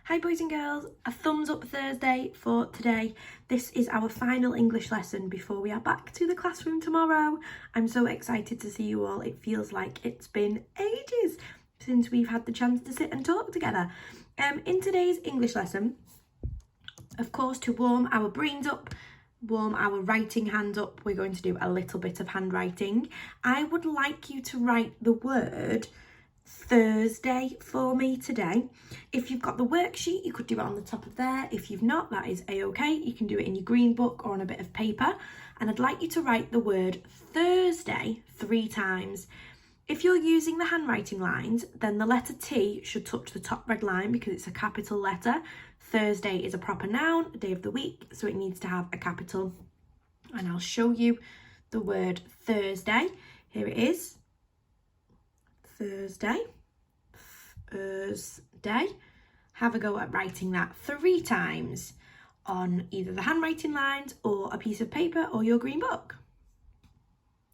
Hi boys and girls, a thumbs up Thursday for today. This is our final English lesson before we are back to the classroom tomorrow. I'm so excited to see you all. It feels like it's been ages since we've had the chance to sit and talk together. In today's English lesson, of course, to warm our brains up, warm our writing hand up, we're going to do a little bit of handwriting. I would like you to write the word Thursday for me today. If you've got the worksheet, you could do it on the top of there. If you've not, that is a-okay. You can do it in your green book or on a bit of paper. And I'd like you to write the word Thursday 3 times. If you're using the handwriting lines, then the letter T should touch the top red line because it's a capital letter. Thursday is a proper noun, a day of the week, so it needs to have a capital. And I'll show you the word Thursday. Here it is. Thursday. Have a go at writing that 3 times on either the handwriting lines or a piece of paper or your green book.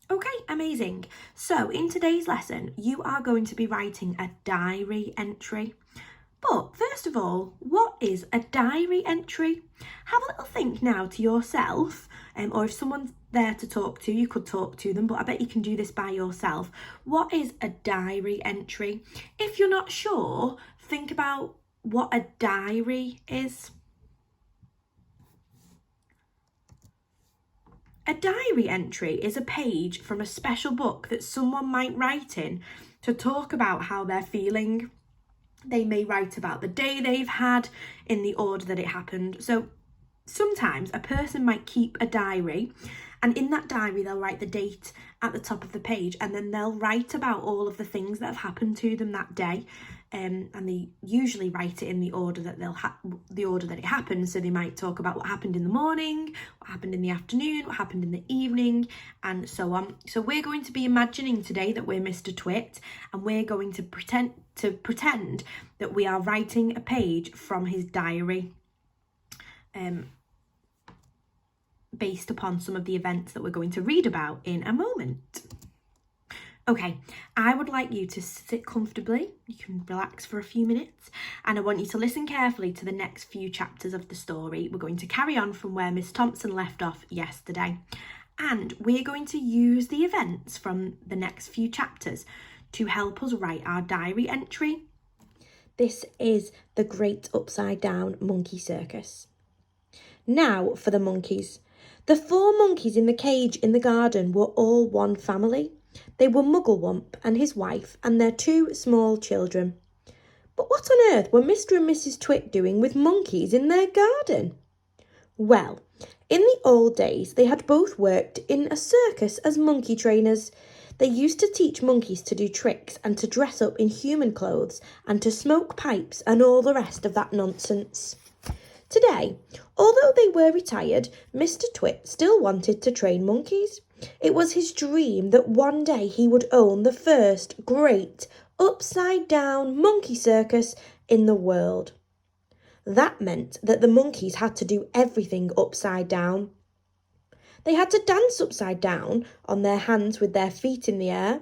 Okay, amazing. So in today's lesson, you are going to be writing a diary entry. But first of all, what is a diary entry? Have a little think now to yourself, or if someone's there to talk to, you could talk to them, but I bet you can do this by yourself. What is a diary entry? If you're not sure, think about what a diary is. A diary entry is a page from a special book that someone might write in to talk about how they're feeling. They may write about the day they've had in the order that it happened. So sometimes a person might keep a diary, and in that diary they'll write the date at the top of the page, and then they'll write about all of the things that have happened to them that day. And they usually write it in the order that it happened. So they might talk about what happened in the morning, what happened in the afternoon, what happened in the evening, and so on. So we're going to be imagining today that we're Mr. Twit, and we're going to pretend that we are writing a page from his diary, based upon some of the events that we're going to read about in a moment. Okay, I would like you to sit comfortably. You can relax for a few minutes, and I want you to listen carefully to the next few chapters of the story. We're going to carry on from where Miss Thompson left off yesterday, and we're going to use the events from the next few chapters to help us write our diary entry. This is the Great Upside Down Monkey Circus. Now for the monkeys. The 4 monkeys in the cage in the garden were all one family. They were Mugglewump and his wife and their 2 small children. But what on earth were Mr. and Mrs. Twit doing with monkeys in their garden? Well, in the old days, they had both worked in a circus as monkey trainers. They used to teach monkeys to do tricks and to dress up in human clothes and to smoke pipes and all the rest of that nonsense. Today, although they were retired, Mr. Twit still wanted to train monkeys. It was his dream that one day he would own the first great upside-down monkey circus in the world. That meant that the monkeys had to do everything upside down. They had to dance upside down on their hands with their feet in the air.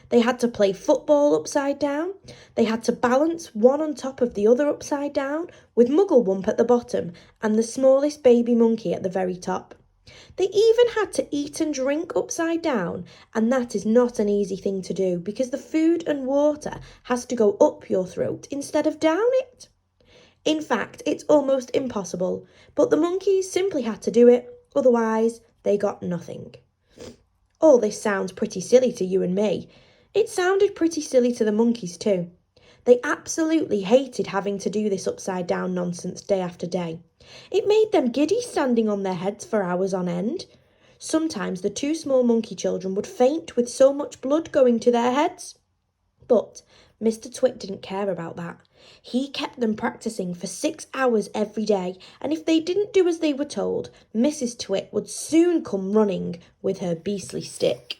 They had to play football upside down. They had to balance one on top of the other upside down, with Mugglewump at the bottom and the smallest baby monkey at the very top. They even had to eat and drink upside down, and that is not an easy thing to do because the food and water has to go up your throat instead of down it. In fact, it's almost impossible, but the monkeys simply had to do it, otherwise they got nothing. All this sounds pretty silly to you and me. It sounded pretty silly to the monkeys too. They absolutely hated having to do this upside down nonsense day after day. It made them giddy standing on their heads for hours on end. Sometimes the 2 small monkey children would faint with so much blood going to their heads. But Mr. Twit didn't care about that. He kept them practicing for 6 hours every day, and if they didn't do as they were told, Mrs. Twit would soon come running with her beastly stick.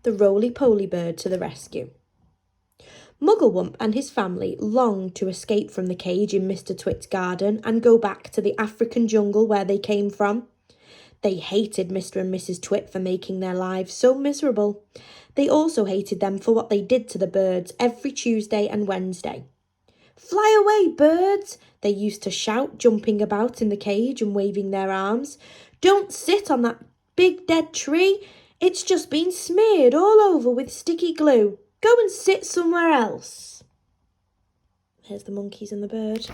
The roly-poly bird to the rescue. Mugglewump and his family longed to escape from the cage in Mr. Twit's garden and go back to the African jungle where they came from. They hated Mr. and Mrs. Twit for making their lives so miserable. They also hated them for what they did to the birds every Tuesday and Wednesday. "Fly away, birds!" they used to shout, jumping about in the cage and waving their arms. "Don't sit on that big dead tree. It's just been smeared all over with sticky glue. Go and sit somewhere else." Here's the monkeys and the bird.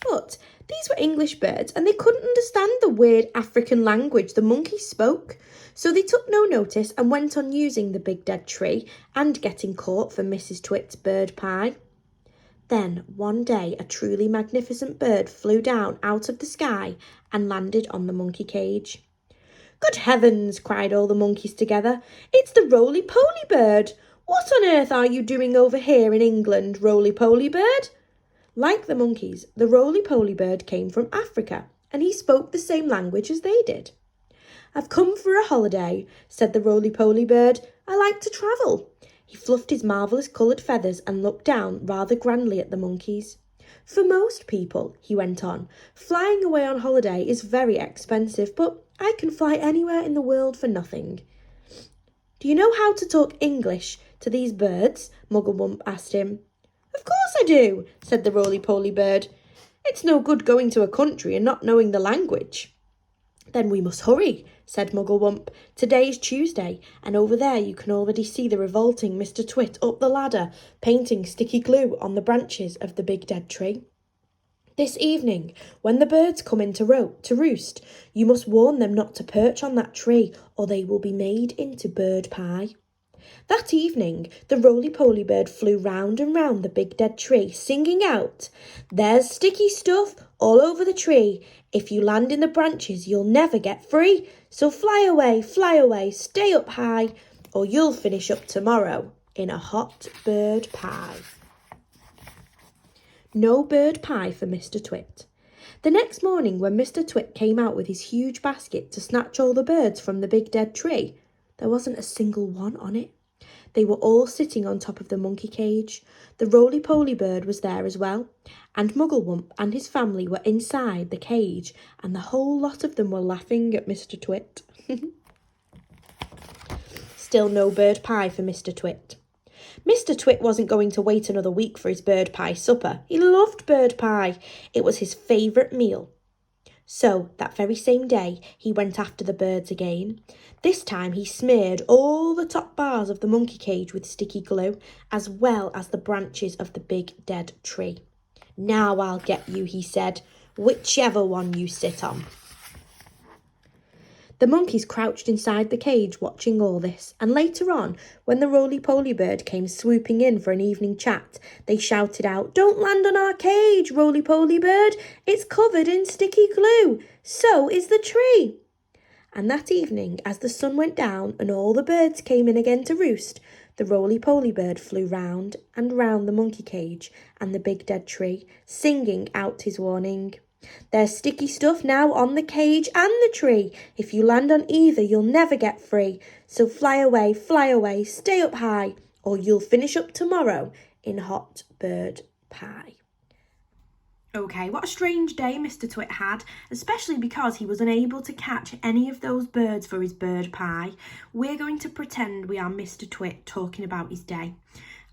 But these were English birds and they couldn't understand the weird African language the monkeys spoke. So they took no notice and went on using the big dead tree and getting caught for Mrs. Twit's bird pie. Then, one day, a truly magnificent bird flew down out of the sky and landed on the monkey cage. "Good heavens!" cried all the monkeys together. "It's the roly-poly bird! What on earth are you doing over here in England, roly-poly bird?" Like the monkeys, the roly-poly bird came from Africa and he spoke the same language as they did. "I've come for a holiday," said the roly-poly bird. "I like to travel." He fluffed his marvellous coloured feathers and looked down rather grandly at the monkeys. "For most people," he went on, "flying away on holiday is very expensive, but I can fly anywhere in the world for nothing." "Do you know how to talk English to these birds?" Mugglewump asked him. "Of course I do," said the roly-poly bird. "It's no good going to a country and not knowing the language." "Then we must hurry," said Mugglewump. "Today's Tuesday, and over there you can already see the revolting Mr. Twit up the ladder, painting sticky glue on the branches of the big dead tree. This evening, when the birds come in to roost, you must warn them not to perch on that tree, or they will be made into bird pie." That evening, the roly-poly bird flew round and round the big dead tree, singing out, "There's sticky stuff all over the tree. If you land in the branches, you'll never get free. So fly away, stay up high, or you'll finish up tomorrow in a hot bird pie." No bird pie for Mr. Twit. The next morning, when Mr. Twit came out with his huge basket to snatch all the birds from the big dead tree, there wasn't a single one on it. They were all sitting on top of the monkey cage. The roly-poly bird was there as well, and Mugglewump and his family were inside the cage, and the whole lot of them were laughing at Mr. Twit. Still no bird pie for Mr. Twit. Mr. Twit wasn't going to wait another week for his bird pie supper. He loved bird pie. It was his favourite meal. So, that very same day, he went after the birds again. This time he smeared all the top bars of the monkey cage with sticky glue, as well as the branches of the big dead tree. "Now I'll get you," he said, "whichever one you sit on." The monkeys crouched inside the cage watching all this, and later on, when the roly-poly bird came swooping in for an evening chat, they shouted out, "Don't land on our cage, roly-poly bird! It's covered in sticky glue! So is the tree!" And that evening, as the sun went down and all the birds came in again to roost, the roly-poly bird flew round and round the monkey cage and the big dead tree, singing out his warning. "There's sticky stuff now on the cage and the tree. If you land on either, you'll never get free. So fly away, stay up high, or you'll finish up tomorrow in hot bird pie." Okay, what a strange day Mr. Twit had, especially because he was unable to catch any of those birds for his bird pie. We're going to pretend we are Mr. Twit talking about his day.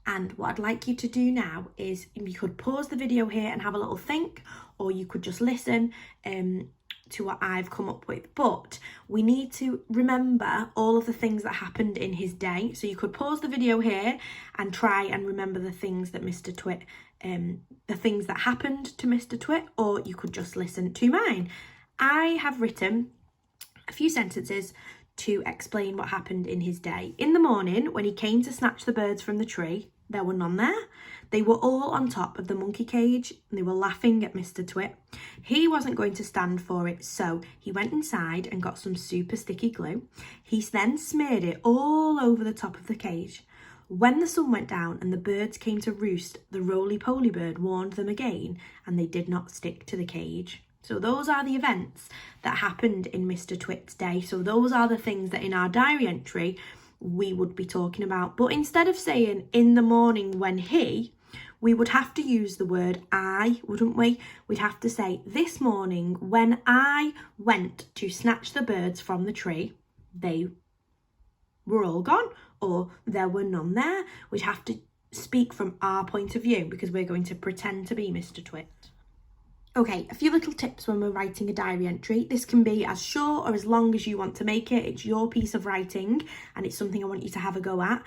And what I'd like you to do now is you could pause the video here and have a little think, or you could just listen to what I've come up with. But we need to remember all of the things that happened in his day. So you could pause the video here and try and remember the things that Mr. Twit, the things that happened to Mr. Twit, or you could just listen to mine. I have written a few sentences to explain what happened in his day. In the morning, when he came to snatch the birds from the tree, there were none there. They were all on top of the monkey cage and they were laughing at Mr. Twit. He wasn't going to stand for it, so he went inside and got some super sticky glue. He then smeared it all over the top of the cage. When the sun went down and the birds came to roost, the roly-poly bird warned them again and they did not stick to the cage. So those are the events that happened in Mr. Twit's day. So those are the things that in our diary entry we would be talking about. But instead of saying in the morning when he, we would have to use the word I, wouldn't we? We'd have to say, this morning when I went to snatch the birds from the tree, they were all gone, or there were none there. We'd have to speak from our point of view because we're going to pretend to be Mr. Twit. Okay, a few little tips when we're writing a diary entry. This can be as short or as long as you want to make it. It's your piece of writing and it's something I want you to have a go at.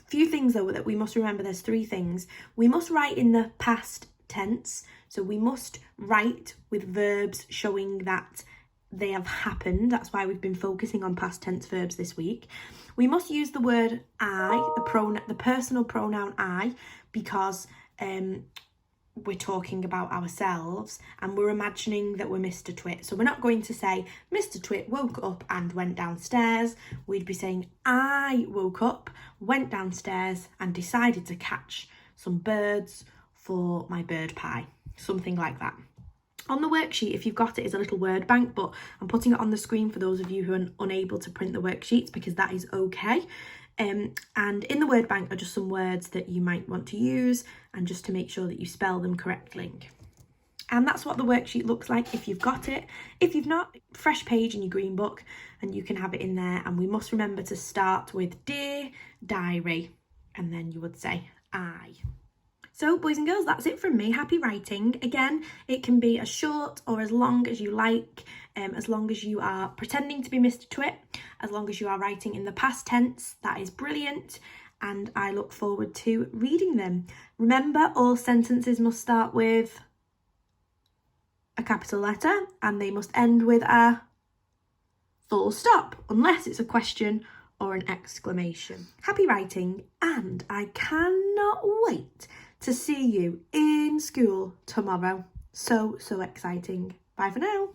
Few things though that we must remember. There's 3 things. We must write in the past tense. So we must write with verbs showing that they have happened. That's why we've been focusing on past tense verbs this week. We must use the word I, the personal pronoun I, because we're talking about ourselves and we're imagining that we're Mr. Twit. So we're not going to say Mr. Twit woke up and went downstairs. We'd be saying I woke up, went downstairs and decided to catch some birds for my bird pie. Something like that. On the worksheet, if you've got it, is a little word bank, but I'm putting it on the screen for those of you who are unable to print the worksheets because that is okay. And in the word bank are just some words that you might want to use and just to make sure that you spell them correctly. And that's what the worksheet looks like if you've got it. If you've not, fresh page in your green book and you can have it in there. And we must remember to start with dear diary and then you would say I. So boys and girls, that's it from me. Happy writing. Again, it can be as short or as long as you like, as long as you are pretending to be Mr. Twit, as long as you are writing in the past tense, that is brilliant. And I look forward to reading them. Remember, all sentences must start with a capital letter and they must end with a full stop, unless it's a question or an exclamation. Happy writing, and I cannot wait to see you in school tomorrow. So exciting. Bye for now.